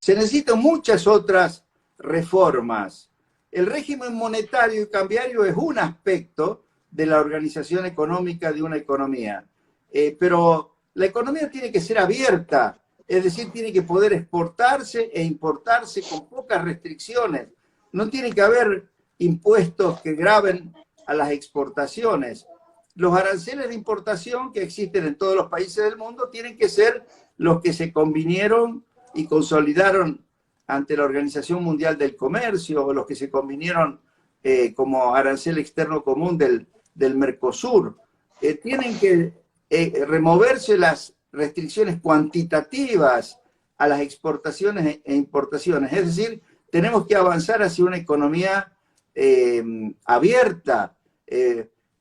se necesitan muchas otras reformas. El régimen monetario y cambiario es un aspecto de la organización económica de una economía, pero la economía tiene que ser abierta, es decir, tiene que poder exportarse e importarse con pocas restricciones. No tiene que haber impuestos que graven a las exportaciones. Los aranceles de importación que existen en todos los países del mundo tienen que ser los que se convinieron y consolidaron ante la Organización Mundial del Comercio, o los que se convinieron como arancel externo común del Mercosur. Tienen que removerse las restricciones cuantitativas a las exportaciones e importaciones. Es decir, tenemos que avanzar hacia una economía abierta.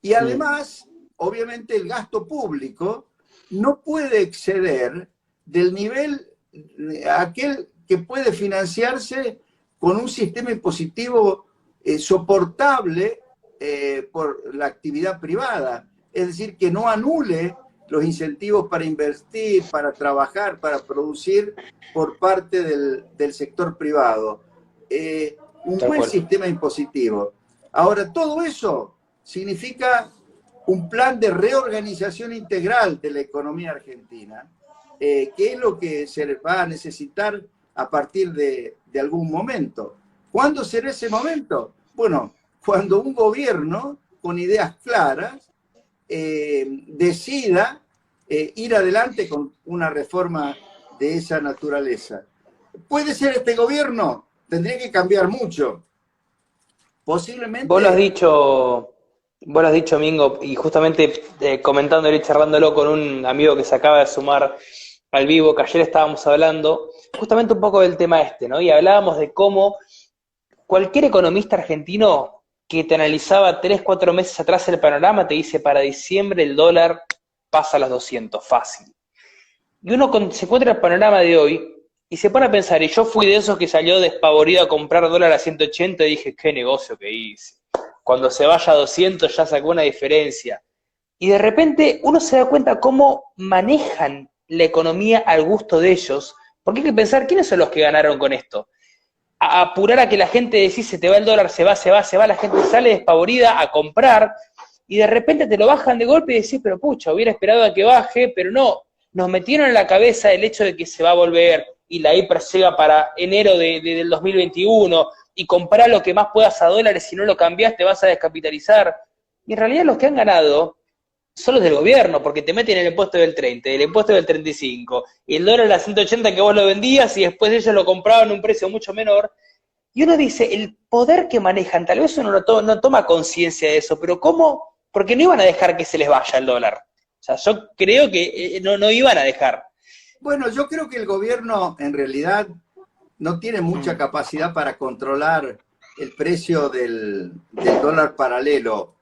Y además, obviamente, el gasto público no puede exceder del nivel aquel que puede financiarse con un sistema impositivo soportable por la actividad privada. Es decir, que no anule los incentivos para invertir, para trabajar, para producir por parte del sector privado. Un buen sistema impositivo. Ahora, todo eso significa un plan de reorganización integral de la economía argentina, que es lo que se va a necesitar a partir de algún momento. ¿Cuándo será ese momento? Bueno, cuando un gobierno con ideas claras decida ir adelante con una reforma de esa naturaleza. ¿Puede ser este gobierno? Tendría que cambiar mucho. Posiblemente... Vos lo has dicho, Mingo, y justamente comentándolo y charlándolo con un amigo que se acaba de sumar al vivo, que ayer estábamos hablando, justamente un poco del tema este, ¿no? Y hablábamos de cómo cualquier economista argentino que te analizaba 3, 4 meses atrás el panorama te dice, para diciembre el dólar pasa a los 200, fácil. Y uno se encuentra el panorama de hoy y se pone a pensar, y yo fui de esos que salió despavorido a comprar dólar a 180 y dije, qué negocio que hice. Cuando se vaya a 200 ya sacó una diferencia. Y de repente uno se da cuenta cómo manejan la economía al gusto de ellos, porque hay que pensar, ¿quiénes son los que ganaron con esto? A apurar a que la gente decís, se te va el dólar, se va, la gente sale despavorida a comprar, y de repente te lo bajan de golpe y decís, pero pucha, hubiera esperado a que baje, pero no, nos metieron en la cabeza el hecho de que se va a volver, y la hiper llega para enero del 2021, y comprar lo que más puedas a dólares, si no lo cambiás te vas a descapitalizar. Y en realidad los que han ganado son los del gobierno, porque te meten el impuesto del 30, el impuesto del 35, y el dólar a 180 que vos lo vendías, y después ellos lo compraban a un precio mucho menor. Y uno dice, el poder que manejan, tal vez uno no toma conciencia de eso, pero ¿cómo? Porque no iban a dejar que se les vaya el dólar. O sea, yo creo que no iban a dejar. Bueno, yo creo que el gobierno en realidad no tiene mucha capacidad para controlar el precio del dólar paralelo.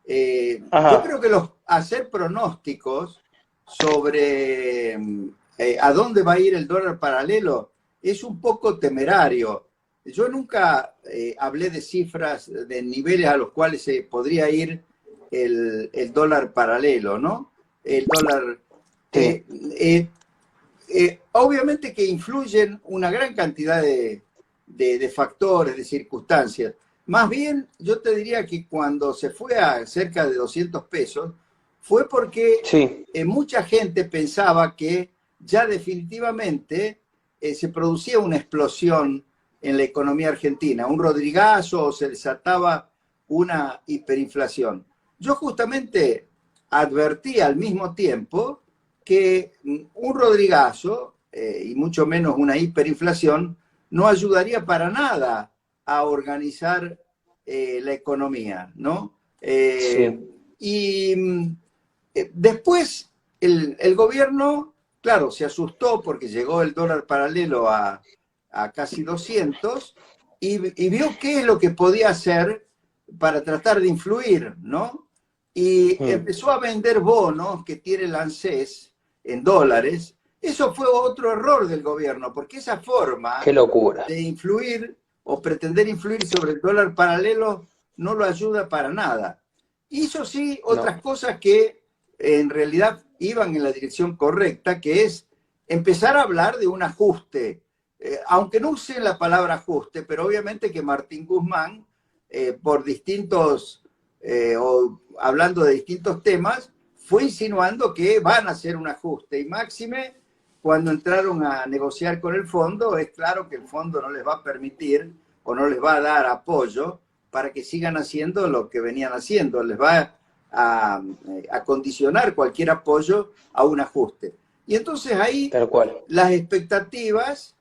Yo creo que hacer pronósticos sobre a dónde va a ir el dólar paralelo es un poco temerario. Yo nunca hablé de cifras, de niveles a los cuales se podría ir el dólar paralelo, ¿no? El dólar... obviamente que influyen una gran cantidad de factores, de circunstancias. Más bien, yo te diría que cuando se fue a cerca de 200 pesos, fue porque mucha gente pensaba que ya definitivamente se producía una explosión en la economía argentina, un rodrigazo, o se desataba una hiperinflación. Yo justamente advertí al mismo tiempo que un rodrigazo, y mucho menos una hiperinflación, no ayudaría para nada a organizar la economía, ¿no? Y después el gobierno, claro, se asustó porque llegó el dólar paralelo a casi 200 y vio qué es lo que podía hacer para tratar de influir, ¿no? Y empezó a vender bonos que tiene el ANSES en dólares. Eso fue otro error del gobierno, porque esa forma de influir o pretender influir sobre el dólar paralelo no lo ayuda para nada. Hizo sí otras cosas que en realidad iban en la dirección correcta, que es empezar a hablar de un ajuste aunque no use la palabra ajuste, pero obviamente que Martín Guzmán, por distintos, o hablando de distintos temas, fue insinuando que van a hacer un ajuste. Y máxime, cuando entraron a negociar con el fondo, es claro que el fondo no les va a permitir o no les va a dar apoyo para que sigan haciendo lo que venían haciendo. Les va a condicionar cualquier apoyo a un ajuste. Y entonces ahí Tal cual. las expectativas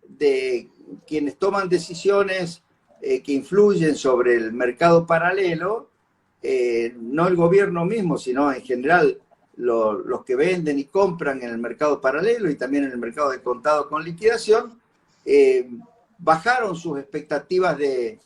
de quienes toman decisiones que influyen sobre el mercado paralelo, no el gobierno mismo, sino en general los que venden y compran en el mercado paralelo y también en el mercado de contado con liquidación, bajaron sus expectativas de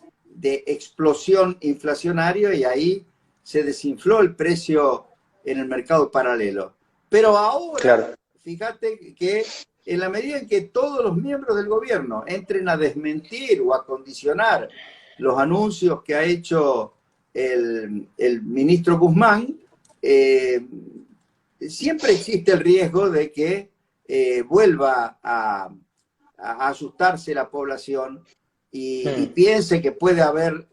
explosión inflacionaria y ahí se desinfló el precio en el mercado paralelo. Pero ahora, claro, fíjate que en la medida en que todos los miembros del gobierno entren a desmentir o a condicionar los anuncios que ha hecho el ministro Guzmán, siempre existe el riesgo de que vuelva a asustarse la población y piense que puede haber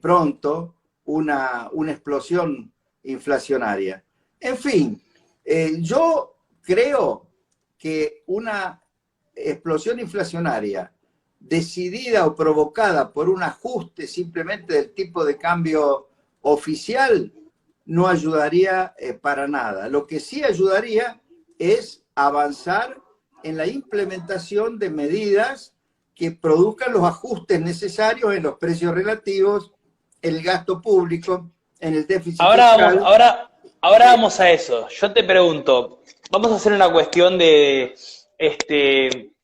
pronto una explosión inflacionaria. En fin, yo creo que una explosión inflacionaria decidida o provocada por un ajuste simplemente del tipo de cambio oficial no ayudaría para nada. Lo que sí ayudaría es avanzar en la implementación de medidas que produzcan los ajustes necesarios en los precios relativos, el gasto público, en el déficit fiscal. Ahora vamos a eso. Yo te pregunto, vamos a hacer una cuestión de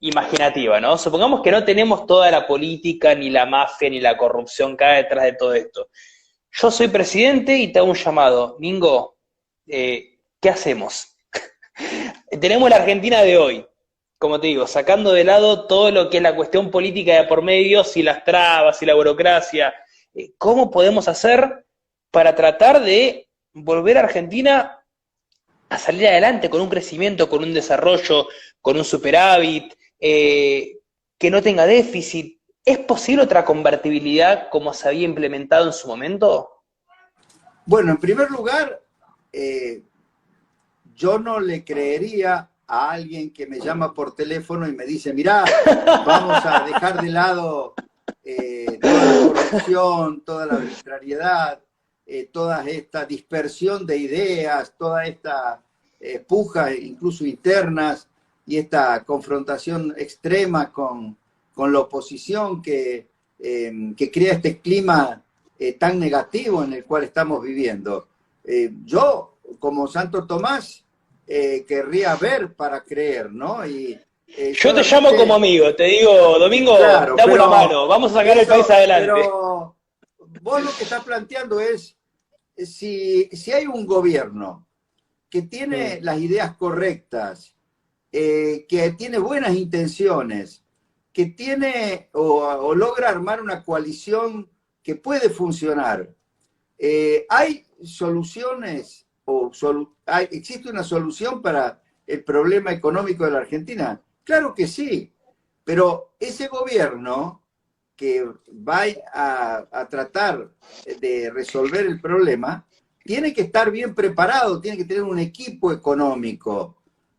imaginativa, ¿no? Supongamos que no tenemos toda la política, ni la mafia, ni la corrupción que hay detrás de todo esto. Yo soy presidente y te hago un llamado. Mingo, ¿qué hacemos? Tenemos la Argentina de hoy, como te digo, sacando de lado todo lo que es la cuestión política de por medio, si las trabas, si la burocracia. ¿Cómo podemos hacer para tratar de volver a Argentina a salir adelante con un crecimiento, con un desarrollo, con un superávit, que no tenga déficit? ¿Es posible otra convertibilidad como se había implementado en su momento? Bueno, en primer lugar, yo no le creería a alguien que me llama por teléfono y me dice, mirá, vamos a dejar de lado toda la corrupción, toda la arbitrariedad, toda esta dispersión de ideas, toda esta puja, incluso internas, y esta confrontación extrema con la oposición que crea este clima tan negativo en el cual estamos viviendo. Yo, como Santo Tomás, querría ver para creer, ¿no? Yo te llamo como amigo, te digo, Domingo, claro, dame una mano, vamos a sacar el país adelante. Pero vos lo que estás planteando es, si hay un gobierno que tiene las ideas correctas, que tiene buenas intenciones, que tiene o logra armar una coalición que puede funcionar, ¿hay soluciones existe una solución para el problema económico de la Argentina? Claro que sí, pero ese gobierno que va a tratar de resolver el problema tiene que estar bien preparado, tiene que tener un equipo económico.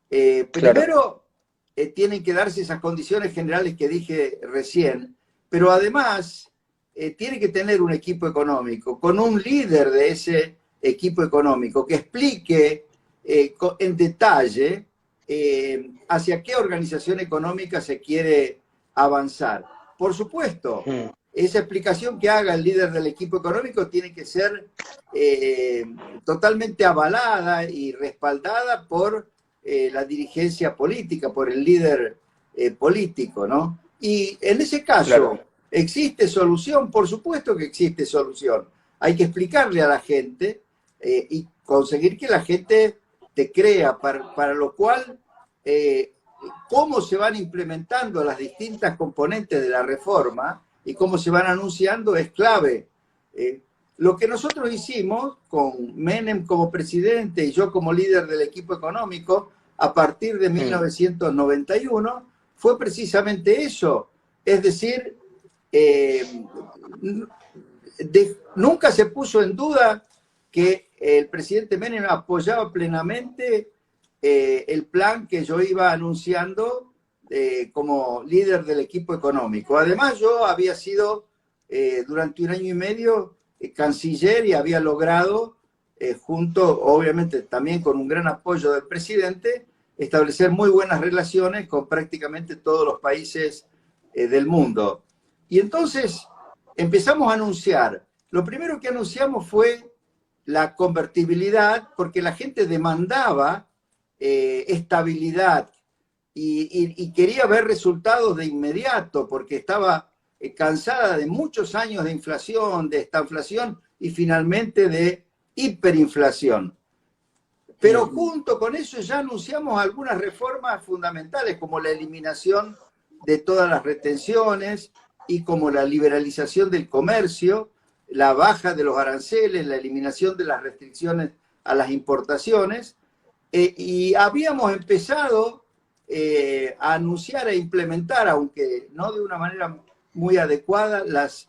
Primero, tienen que darse esas condiciones generales que dije recién, pero además tiene que tener un equipo económico, con un líder de ese equipo económico que explique en detalle hacia qué organización económica se quiere avanzar. Por supuesto, esa explicación que haga el líder del equipo económico tiene que ser totalmente avalada y respaldada por la dirigencia política, por el líder político, ¿no? Y en ese caso, claro, ¿existe solución? Por supuesto que existe solución. Hay que explicarle a la gente y conseguir que la gente te crea, para lo cual cómo se van implementando las distintas componentes de la reforma y cómo se van anunciando es clave. Lo que nosotros hicimos con Menem como presidente y yo como líder del equipo económico a partir de 1991 fue precisamente eso. Es decir, nunca se puso en duda que el presidente Menem apoyaba plenamente el plan que yo iba anunciando como líder del equipo económico. Además, yo había sido durante 1 año y medio canciller y había logrado, junto, obviamente, también con un gran apoyo del presidente, establecer muy buenas relaciones con prácticamente todos los países del mundo. Y entonces empezamos a anunciar. Lo primero que anunciamos fue la convertibilidad, porque la gente demandaba estabilidad y quería ver resultados de inmediato, porque estaba cansada de muchos años de inflación, de estanflación y finalmente de hiperinflación. Pero junto con eso ya anunciamos algunas reformas fundamentales, como la eliminación de todas las retenciones y como la liberalización del comercio, la baja de los aranceles, la eliminación de las restricciones a las importaciones, y habíamos empezado a anunciar e implementar, aunque no de una manera muy adecuada, las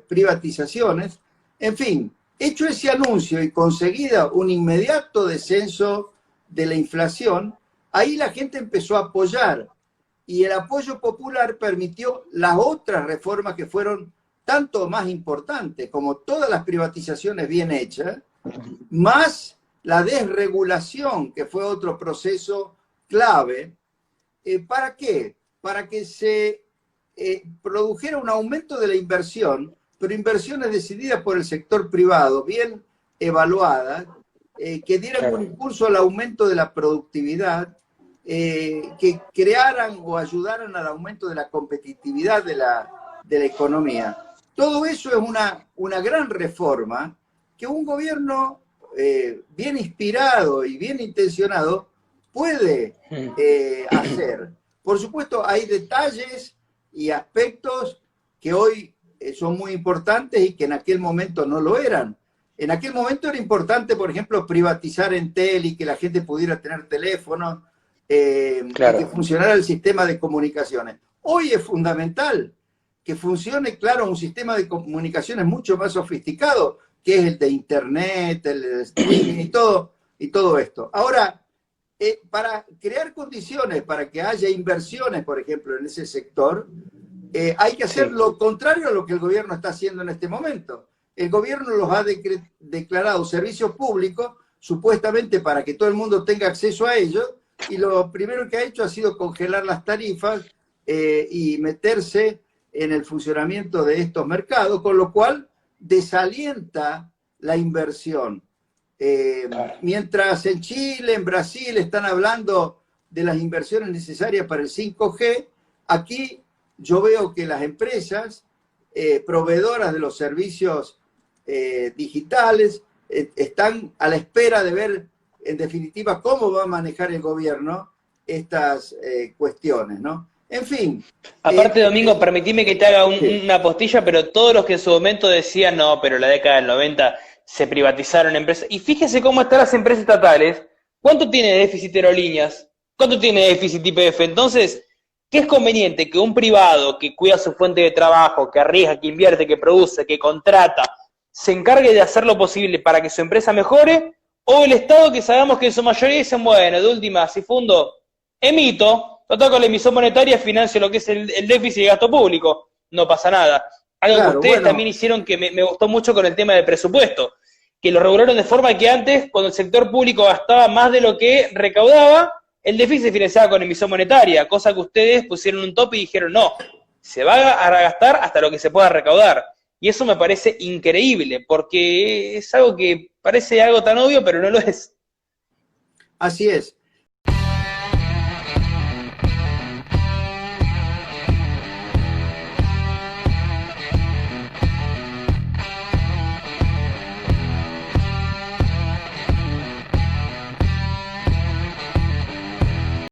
privatizaciones. En fin, hecho ese anuncio y conseguida un inmediato descenso de la inflación, ahí la gente empezó a apoyar y el apoyo popular permitió las otras reformas que fueron tanto más importantes, como todas las privatizaciones bien hechas, más la desregulación, que fue otro proceso clave. ¿Para qué? Para que se produjera un aumento de la inversión, pero inversiones decididas por el sector privado, bien evaluadas, que dieran un impulso al aumento de la productividad, que crearan o ayudaran al aumento de la competitividad de la economía. Todo eso es una gran reforma que un gobierno bien inspirado y bien intencionado puede hacer. Por supuesto, hay detalles y aspectos que hoy son muy importantes y que en aquel momento no lo eran. En aquel momento era importante, por ejemplo, privatizar Entel y que la gente pudiera tener teléfono, claro, y que funcionara el sistema de comunicaciones. Hoy es fundamental que funcione, claro, un sistema de comunicaciones mucho más sofisticado, que es el de Internet, el de streaming y todo esto. Ahora, para crear condiciones para que haya inversiones, por ejemplo, en ese sector, hay que hacer lo contrario a lo que el gobierno está haciendo en este momento. El gobierno los ha declarado servicios públicos, supuestamente para que todo el mundo tenga acceso a ellos, y lo primero que ha hecho ha sido congelar las tarifas y meterse en el funcionamiento de estos mercados, con lo cual desalienta la inversión. Mientras en Chile, en Brasil están hablando de las inversiones necesarias para el 5G, aquí yo veo que las empresas proveedoras de los servicios digitales están a la espera de ver, en definitiva, cómo va a manejar el gobierno estas cuestiones, ¿no? En fin. Aparte, Domingo, permitime que te haga una postilla, pero todos los que en su momento decían, no, pero la década del 90 se privatizaron empresas. Y fíjese cómo están las empresas estatales. ¿Cuánto tiene de déficit Aerolíneas? ¿Cuánto tiene de déficit YPF? Entonces, ¿qué es conveniente? Que un privado que cuida su fuente de trabajo, que arriesga, que invierte, que produce, que contrata, se encargue de hacer lo posible para que su empresa mejore, o el Estado que sabemos que en su mayoría dicen, bueno, de última, si fundo, emito, total con la emisión monetaria financio lo que es el déficit de gasto público, no pasa nada. Algo que ustedes también hicieron que me gustó mucho con el tema del presupuesto, que lo regularon de forma que antes, cuando el sector público gastaba más de lo que recaudaba, el déficit se financiaba con emisión monetaria, cosa que ustedes pusieron un tope y dijeron, no, se va a gastar hasta lo que se pueda recaudar. Y eso me parece increíble, porque es algo que parece algo tan obvio, pero no lo es. Así es.